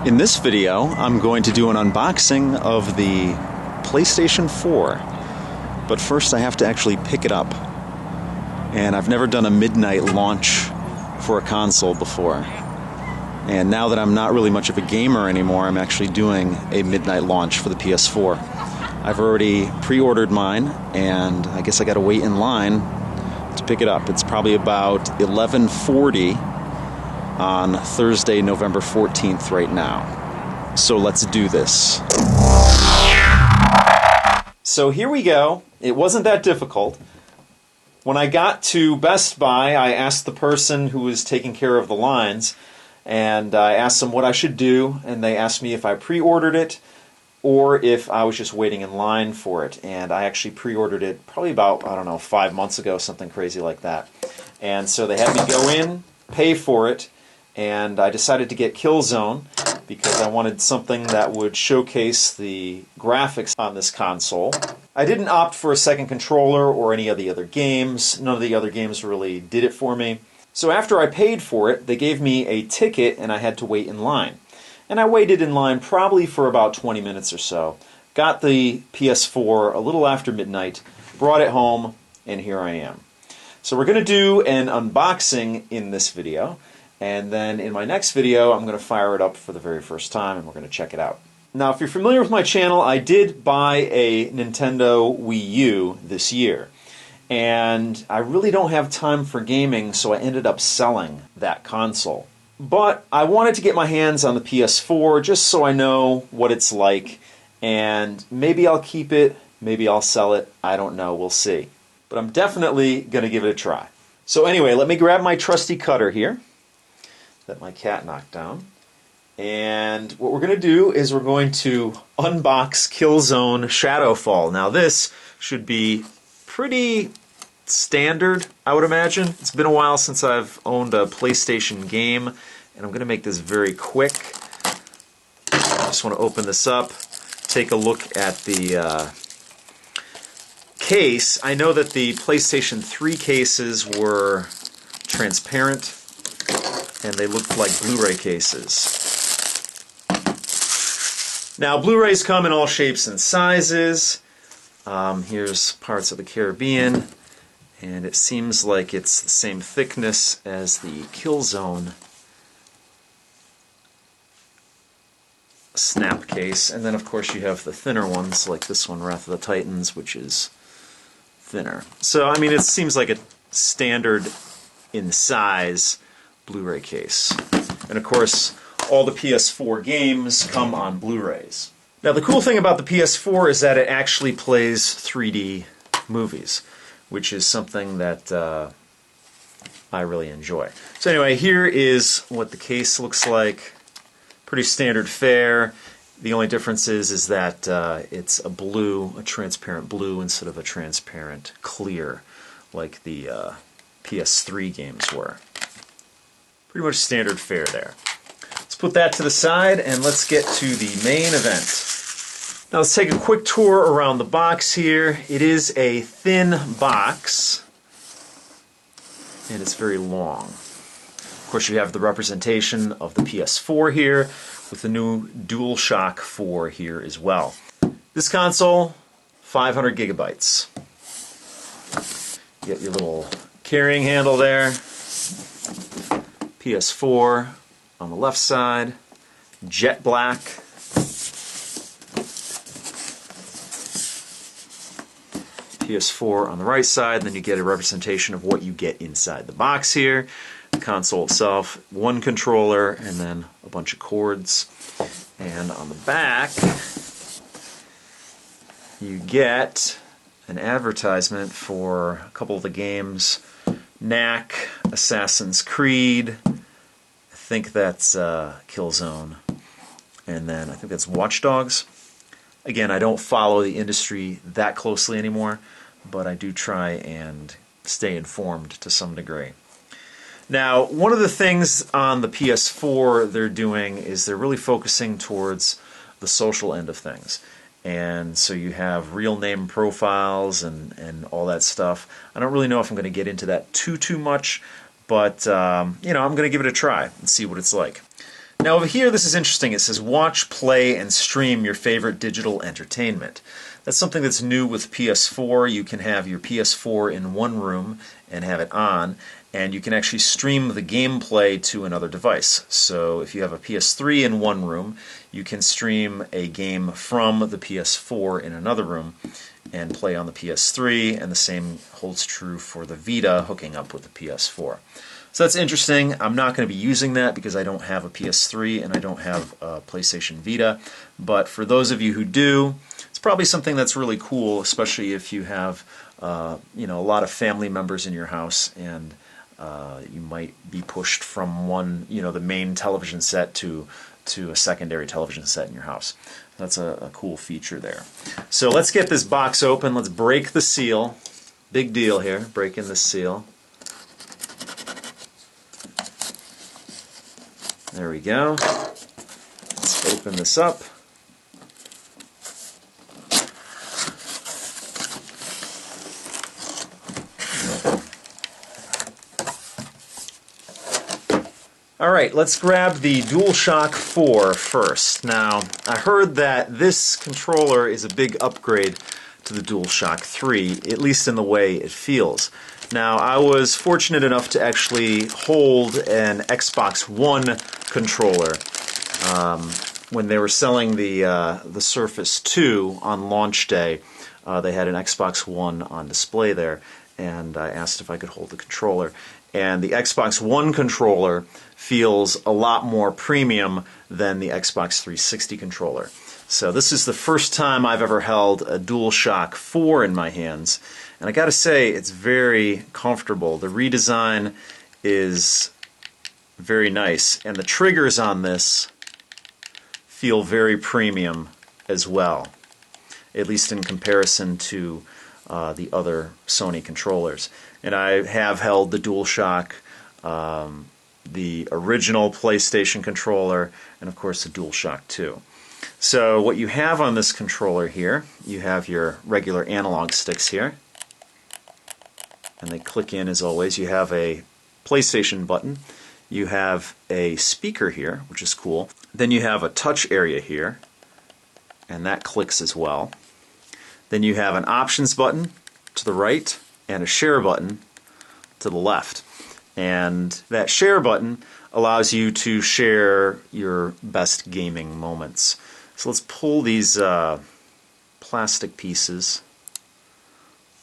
In this video, I'm going to do an unboxing of the PlayStation 4. But first I have to actually pick it up. And I've never done a midnight launch for a console before. And now that I'm not really much of a gamer anymore, I'm actually doing a midnight launch for the PS4. I've already pre-ordered mine, and I guess I gotta wait in line to pick it up. It's probably about 11:40 on Thursday, November 14th right now. So let's do this. So here we go. It wasn't that difficult. When I got to Best Buy, I asked the person who was taking care of the lines, and I asked them what I should do, and they asked me if I pre-ordered it or if I was just waiting in line for it. And I actually pre-ordered it probably about, 5 months ago, something crazy like that. And so they had me go in, pay for it, and I decided to get Killzone because I wanted something that would showcase the graphics on this console. I didn't opt for a second controller or any of the other games. None of the other games really did it for me. So after I paid for it, they gave me a ticket and I had to wait in line. And I waited in line probably for about 20 minutes or so. Got the PS4 a little after midnight, brought it home, and here I am. So we're going to do an unboxing in this video. And then in my next video, I'm going to fire it up for the very first time, and we're going to check it out. Now, if you're familiar with my channel, I did buy a Nintendo Wii U this year. And I really don't have time for gaming, so I ended up selling that console. But I wanted to get my hands on the PS4 just so I know what it's like. And maybe I'll keep it, maybe I'll sell it, I don't know, we'll see. But I'm definitely going to give it a try. So anyway, let me grab my trusty cutter here that my cat knocked down. And what we're going to do is we're going to unbox Killzone Shadowfall. Now this should be pretty standard, I would imagine. It's been a while since I've owned a PlayStation game, and I'm going to make this very quick. I just want to open this up, take a look at the case. I know that the PlayStation 3 cases were transparent, and they looked like Blu-ray cases. Now, Blu-rays come in all shapes and sizes. Here's parts of the Caribbean, and it seems like it's the same thickness as the Killzone snap case. And then, of course, you have the thinner ones, like this one, Wrath of the Titans, which is thinner. So, I mean, it seems like a standard in size Blu-ray case. And of course, all the PS4 games come on Blu-rays. Now the cool thing about the PS4 is that it actually plays 3D movies, which is something that I really enjoy. So anyway, here is what the case looks like. Pretty standard fare. The only difference is that it's a blue, a transparent blue, instead of a transparent clear, like the PS3 games were. Pretty much standard fare there. Let's put that to the side and let's get to the main event. Now let's take a quick tour around the box here. It is a thin box and it's very long. Of course, you have the representation of the PS4 here with the new DualShock 4 here as well. This console, 500 gigabytes. You get your little carrying handle there. PS4 on the left side, jet black. PS4 on the right side, and then you get a representation of what you get inside the box here. The console itself, one controller, and then a bunch of cords. And on the back, you get an advertisement for a couple of the games. Knack, Assassin's Creed, I think that's Killzone, and then I think that's Watch Dogs. Again, I don't follow the industry that closely anymore, but I do try and stay informed to some degree. Now, one of the things on the PS4 they're doing is they're really focusing towards the social end of things. And so you have real name profiles and all that stuff. I don't really know if I'm going to get into that too much, but I'm going to give it a try and see what it's like. Now over here, this is interesting. It says watch, play, and stream your favorite digital entertainment. That's something that's new with PS4. You can have your PS4 in one room and have it on, and you can actually stream the gameplay to another device. So if you have a PS3 in one room, you can stream a game from the PS4 in another room and play on the PS3, and the same holds true for the Vita hooking up with the PS4. So that's interesting. I'm not going to be using that because I don't have a PS3 and I don't have a PlayStation Vita, but for those of you who do, it's probably something that's really cool, especially if you have a lot of family members in your house, and you might be pushed from the main television set to a secondary television set in your house. That's a cool feature there. So let's get this box open. Let's break the seal. Big deal here, breaking the seal. There we go. Let's open this up. Alright, let's grab the DualShock 4 first. Now, I heard that this controller is a big upgrade to the DualShock 3, at least in the way it feels. Now, I was fortunate enough to actually hold an Xbox One controller when they were selling the Surface 2 on launch day. They had an Xbox One on display there, and I asked if I could hold the controller. And the Xbox One controller feels a lot more premium than the Xbox 360 controller. So this is the first time I've ever held a DualShock 4 in my hands, and I gotta say, it's very comfortable. The redesign is very nice, and the triggers on this feel very premium as well, at least in comparison to the other Sony controllers. And I have held the DualShock, the original PlayStation controller, and of course the DualShock 2. So what you have on this controller here, you have your regular analog sticks here, and they click in as always. You have a PlayStation button, you have a speaker here, which is cool. Then you have a touch area here, and that clicks as well. Then you have an options button to the right and a share button to the left. And that share button allows you to share your best gaming moments. So let's pull these plastic pieces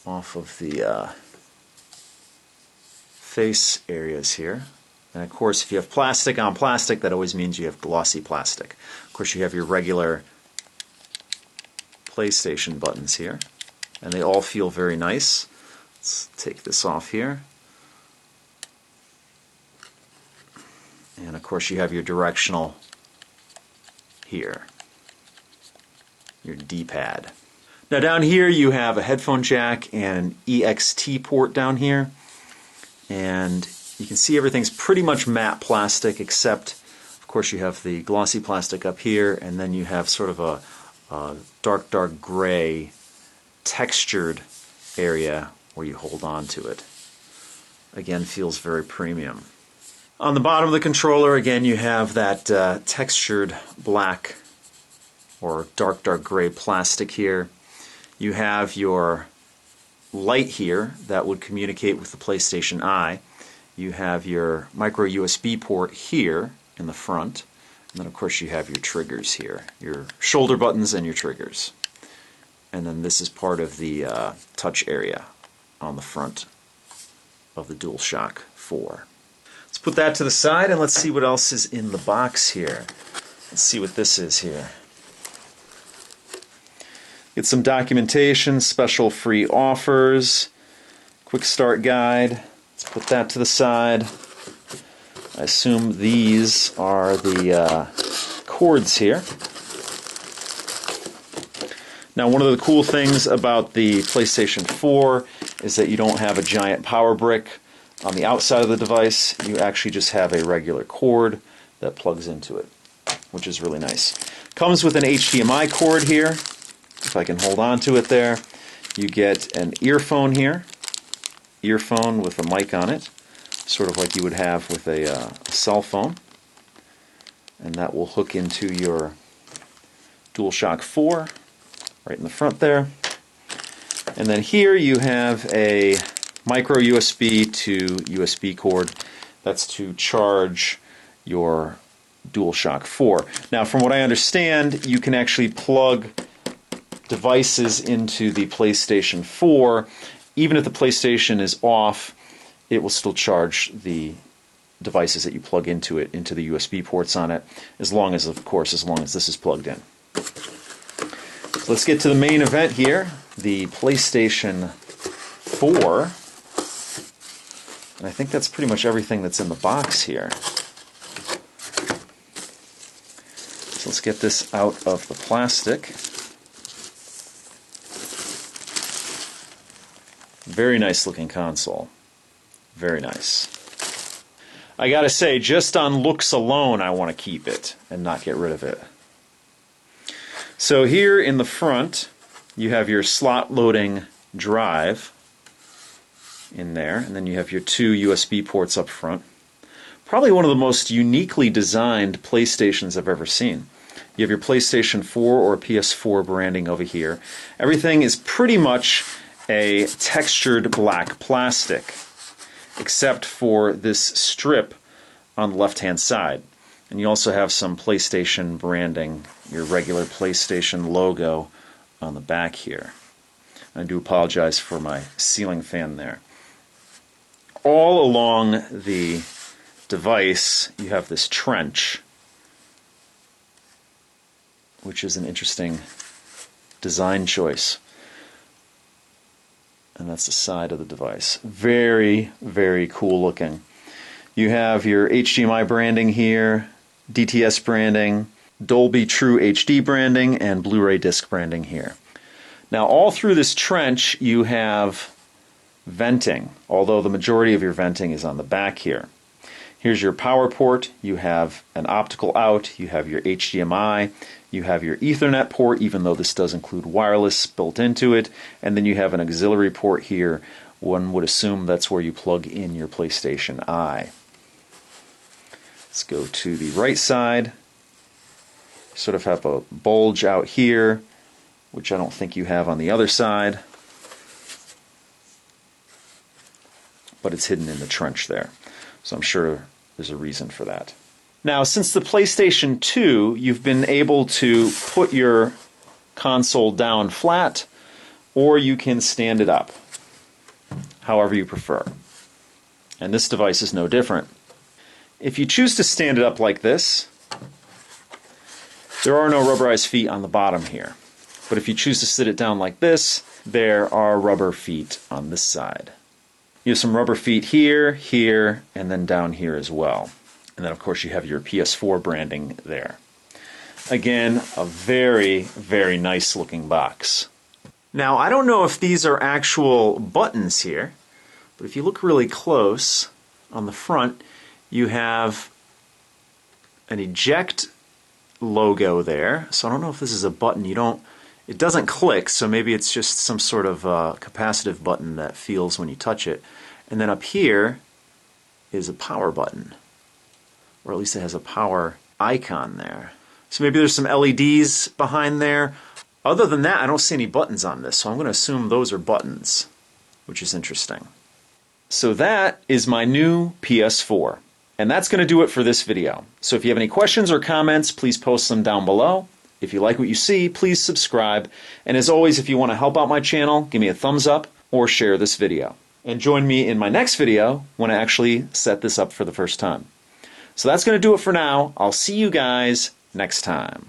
off of the face areas here. And of course, if you have plastic on plastic, that always means you have glossy plastic. Of course, you have your regular PlayStation buttons here, and they all feel very nice. Let's take this off here. And of course, you have your directional here, your D-pad. Now down here you have a headphone jack and an EXT port down here, and you can see everything's pretty much matte plastic, except of course you have the glossy plastic up here, and then you have sort of a dark gray textured area where you hold on to it. Again, feels very premium. On the bottom of the controller, again, you have that textured black or dark gray plastic here. You have your light here that would communicate with the PlayStation Eye. You have your micro USB port here in the front. And then, of course, you have your triggers here, your shoulder buttons and your triggers. And then this is part of the touch area on the front of the DualShock 4. Let's put that to the side and let's see what else is in the box here. Let's see what this is here. Get some documentation, special free offers, quick start guide. Let's put that to the side. I assume these are the cords here. Now, one of the cool things about the PlayStation 4 is that you don't have a giant power brick on the outside of the device. You actually just have a regular cord that plugs into it, which is really nice. Comes with an HDMI cord here, if I can hold on to it there. You get an earphone here, earphone with a mic on it, sort of like you would have with a cell phone. and that will hook into your DualShock 4 right in the front there. And then here you have a micro USB to USB cord. That's to charge your DualShock 4. Now, from what I understand, you can actually plug devices into the PlayStation 4. Even if the PlayStation is off, it will still charge the devices that you plug into it, into the USB ports on it, as long as, of course, as long as this is plugged in. So let's get to the main event here, the PlayStation 4. And I think that's pretty much everything that's in the box here. So let's get this out of the plastic. Very nice looking console. Very nice. I gotta say, just on looks alone, I want to keep it and not get rid of it. So here in the front, you have your slot loading drive in there, and then you have your two USB ports up front. Probably one of the most uniquely designed PlayStations I've ever seen. You have your PlayStation 4 or PS4 branding over here. Everything is pretty much a textured black plastic, except for this strip on the left-hand side. And you also have some PlayStation branding, your regular PlayStation logo on the back here. I do apologize for my ceiling fan there. All along the device, you have this trench, which is an interesting design choice. And that's the side of the device. Very, very cool looking. You have your HDMI branding here, DTS branding, Dolby True HD branding, and Blu-ray disc branding here. Now, all through this trench, you have venting, although the majority of your venting is on the back here. Here's your power port. You have an optical out. You have your HDMI. You have your Ethernet port, even though this does include wireless built into it. And then you have an auxiliary port here. One would assume that's where you plug in your PlayStation Eye. Let's go to the right side. You sort of have a bulge out here, which I don't think you have on the other side. But it's hidden in the trench there. So I'm sure there's a reason for that. Now, since the PlayStation 2, you've been able to put your console down flat, or you can stand it up, however you prefer. And this device is no different. If you choose to stand it up like this, there are no rubberized feet on the bottom here. But if you choose to sit it down like this, there are rubber feet on this side. You have some rubber feet here, here, and then down here as well. And then, of course, you have your PS4 branding there. Again, a very, very nice looking box. Now, I don't know if these are actual buttons here, but if you look really close on the front, you have an eject logo there. So I don't know if this is a button. It doesn't click, so maybe it's just some sort of capacitive button that feels when you touch it. And then up here is a power button, or at least it has a power icon there. So maybe there's some LEDs behind there. Other than that, I don't see any buttons on this, so I'm going to assume those are buttons, which is interesting. So that is my new PS4. And that's going to do it for this video. So if you have any questions or comments, please post them down below. If you like what you see, please subscribe. And as always, if you want to help out my channel, give me a thumbs up or share this video. And join me in my next video when I actually set this up for the first time. So that's going to do it for now. I'll see you guys next time.